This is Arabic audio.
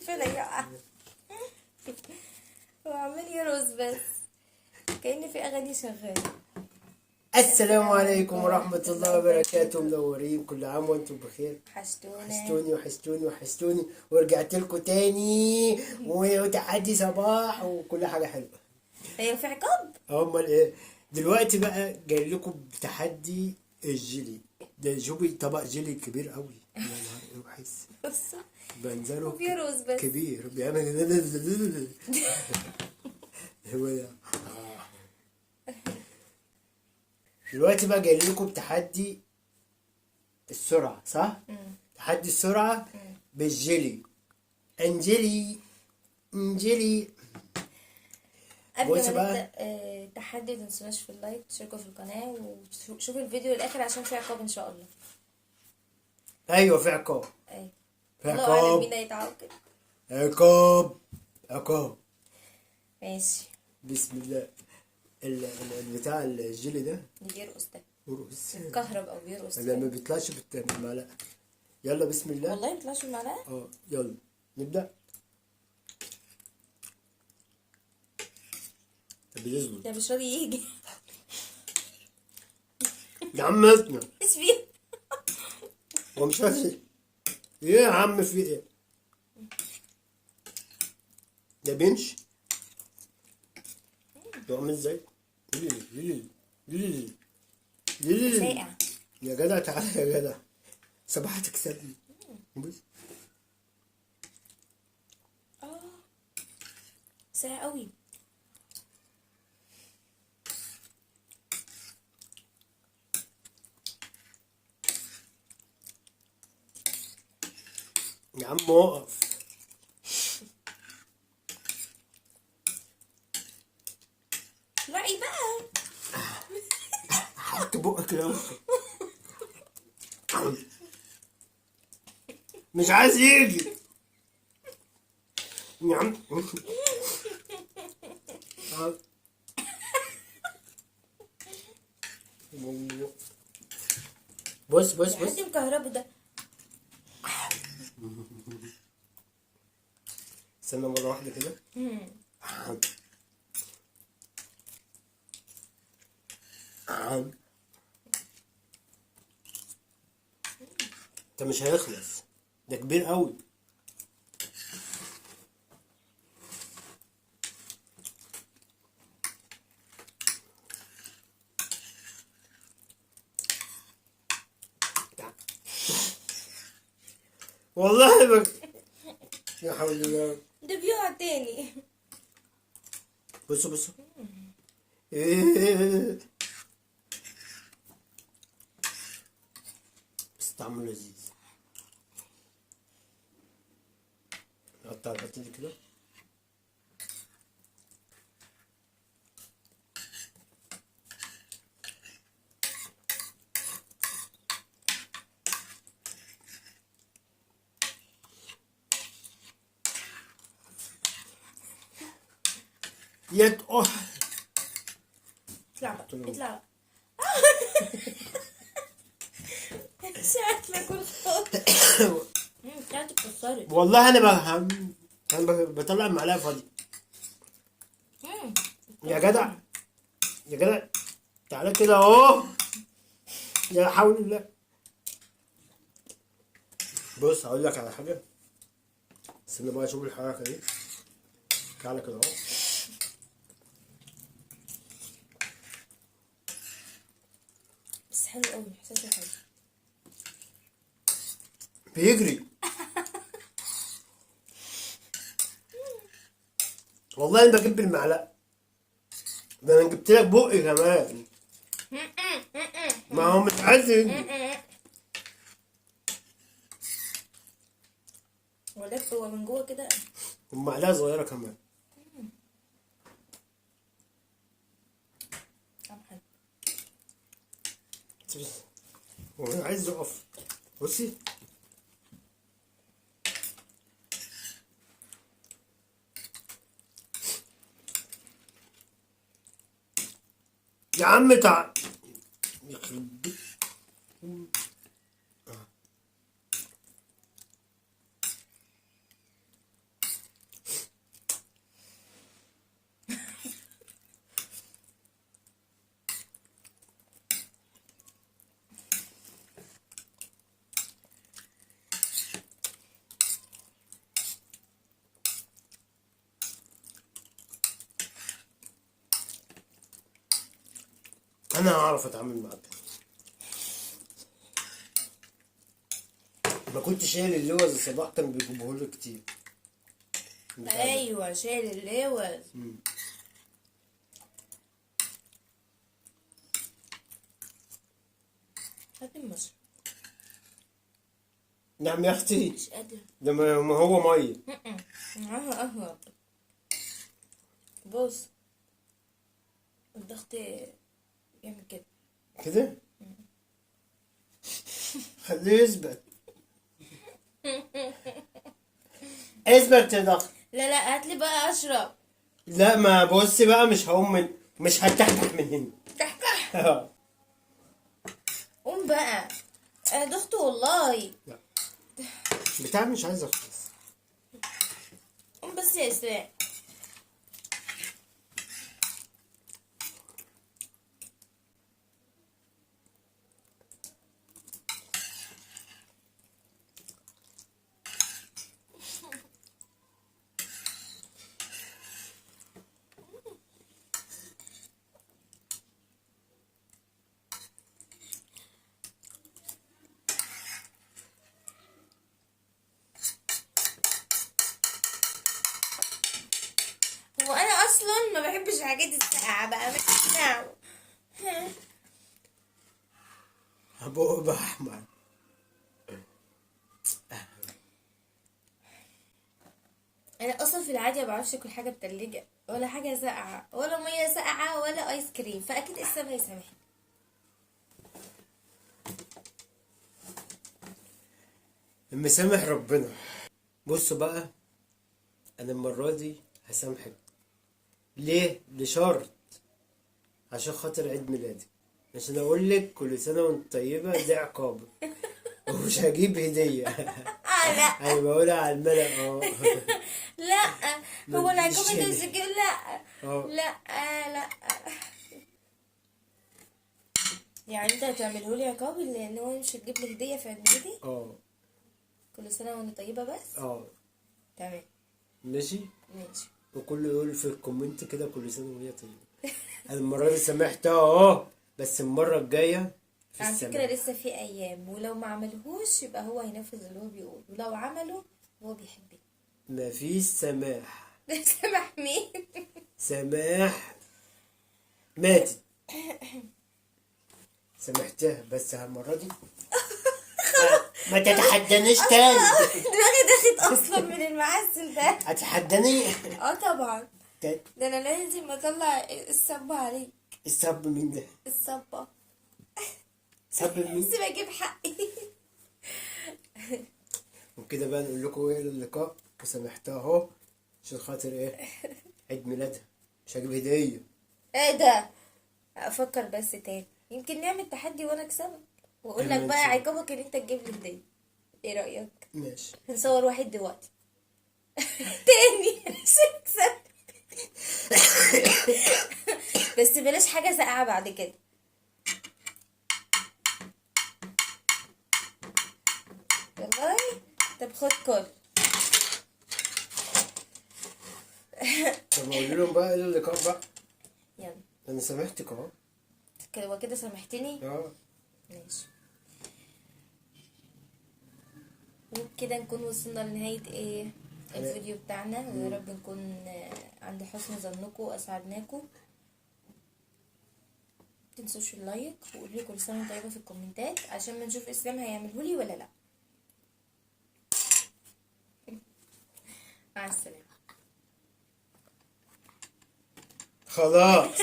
فين يقع؟ هو عمال يرقص بس كأن في أغاني شغالة. السلام عليكم ورحمة الله وبركاته. منورين، كل عام وانتم بخير. وحشتوني ورجعت لكم تاني وتحدي صباح وكل حاجة حلوة. هي في عقاب؟ امال ايه؟ دلوقتي بقى جاي لكم بتحدي الجيلي ده. جوبي طبق جيلي كبير قوي، يا نهار بحس بنزله وبيرقص بس كبير بيعمل هو ده. دلوقتي بقى جاي لكم بتحدي السرعة، صح؟ تحدي السرعة بالجيلي. انجلي قبل بص ما بقى. نبدأ التحدي متنسوناش في اللايك، تشتركوا في القناة وشوفوا الفيديو للآخر عشان في عقاب إن شاء الله. ايوه في عقاب. أيوة. في الله أعلم عقاب. مين هيتعاقب. عقاب. ماشي. بسم الله. بتاع الجيلي ده اللي بيرقص ده ورقص كهرب أو بيرقص ده ما بيطلعش بالمعلقة. يلا بسم الله. والله مطلعش المعلقة؟ يلا نبدأ. طب بيظبط ده مش راضي يجي. يا عم اطلع. ايش فيه؟ هو مش راضي. ايه يا عم في ايه؟ ده بيمشي. ده عامل ازاي؟ ساقع يا جدع تعالى يا جدع، صباح تكسبني. بص ساقع قوي. يا عم اقف. راعي بقى. حط بقك لو مش عايز يجي يا عم. بص حد مكهربه ده. استنى مرة واحدة كده. انت مش هيخلص، ده كبير قوي. والله يا حول الله. ده بيقع تاني. بصوا بس طعمه لذيذ. نقطع الحتة دي كده. اطلع بقى. شكلك والخوف. بتاعتي اتكسرت. والله انا بطلع المعلقه فاضيه. يا جدع تعالى كده اهو. يا حول الله. بص هقول لك على حاجه، استنى بقى اشوف الحركه دي. تعالى كده اهو. بس حلو قوي، احساسه حلو. بيجري. والله انا بجيب بالمعلقه، ده انا جبت لك بقي كمان. ما هو مش عايز يجري. ولف هو من جوه كده. ومعلقه صغيره كمان. حلو. هو عايز يقف. بصي يا عم يخرب بيت. انا هعرف اتعامل معاك. ما كنت شايل اللوز الصباح كان بيجيبوهولي كتير. ايوه شايل اللوز. هات المصر. نعم يا اختي. مش قادرة. ده ما هو ميه. معاها قهوة. بص الضغط يعمل كده. كده خليه يثبت. اثبت يا ضغط. لا لا هاتلي بقى اشرب. لا ما بصي بقى مش هقوم مش هتحتح من هنا. تحتح. قوم بقى. انا ضغط والله. لا بتاع مش عايز اخلص. قوم بس يا اسراء. وانا اصلا ما بحبش الحاجات الساقعه بقى مقنعه. ابوه بقى احمر. انا اصلا في العادي ما بعرفش اكل حاجه متلجه ولا حاجه ساقعه ولا ميه ساقعه ولا ايس كريم، فاكيد السما هيسامحني. مسامح ربنا. بصوا بقى انا المره دي هسامحك. ليه؟ لشرط عشان خاطر عيد ميلادك، عشان اقول لك كل سنه وانت طيبه، دي عقابك ومش هجيب هديه. لا انا بقولها على الملأ. لا هو انا مفيش هجيب هدية. السكين. لا اه لا لا يعني انت هتعملهولي عقاب ان هو مش هتجيب لي هديه في عيد ميلادي؟ اه كل سنه وانت طيبه بس. اه تمام ماشي. ماشي. وكله يقول في الكومنت كده كل سنه وهي طيبه. انا المره دي سامحتها اه، بس المره الجايه في على فكره السماح. لسه في ايام، ولو ما عملهوش يبقى هو هينفذ اللي هو بيقوله، ولو عمله هو بيحبني. مفيش سماح. سامح مين؟ سماح ماتت. سامحتها بس المره دي ما تتحدانيش تاني. دماغي دخت اصلا من المعسل ده. هتحداني. اه طبعا. ده انا لازم اطلع الصب عليك. السب مين ده؟ الصبة. سب مين؟ لازم اجيب حقي. وكده بقى نقول لكم ايه اللقاء، وسامحتها اهو عشان خاطر ايه؟ عيد ميلادها، مش هجيب هديه. ايه ده؟ افكر بس تاني، يمكن نعمل تحدي وانا اكسبك واقول لك تمام، بقى شكرا. عقابك ان انت تجيب لي هديه. ايه رايك؟ ماشي. نصور واحد دلوقتي. تاني عشان اكسب. بس بلاش حاجه ساقعه بعد كده. والله. طب خد كل. طب اقول لهم بقى ايه اللقاء بقى. يلا انا سامحتك اهو. كده وكده سامحتني. اه ماشي. وبكده نكون وصلنا لنهاية ايه الفيديو بتاعنا، ويا رب نكون عند حسن ظنكم واسعدناكم. متنسوش اللايك وقولوا كل سنة وانتم طيبة في الكومنتات عشان ما نشوف اسلام هيعملهولي ولا لا. مع السلامة. خلاص.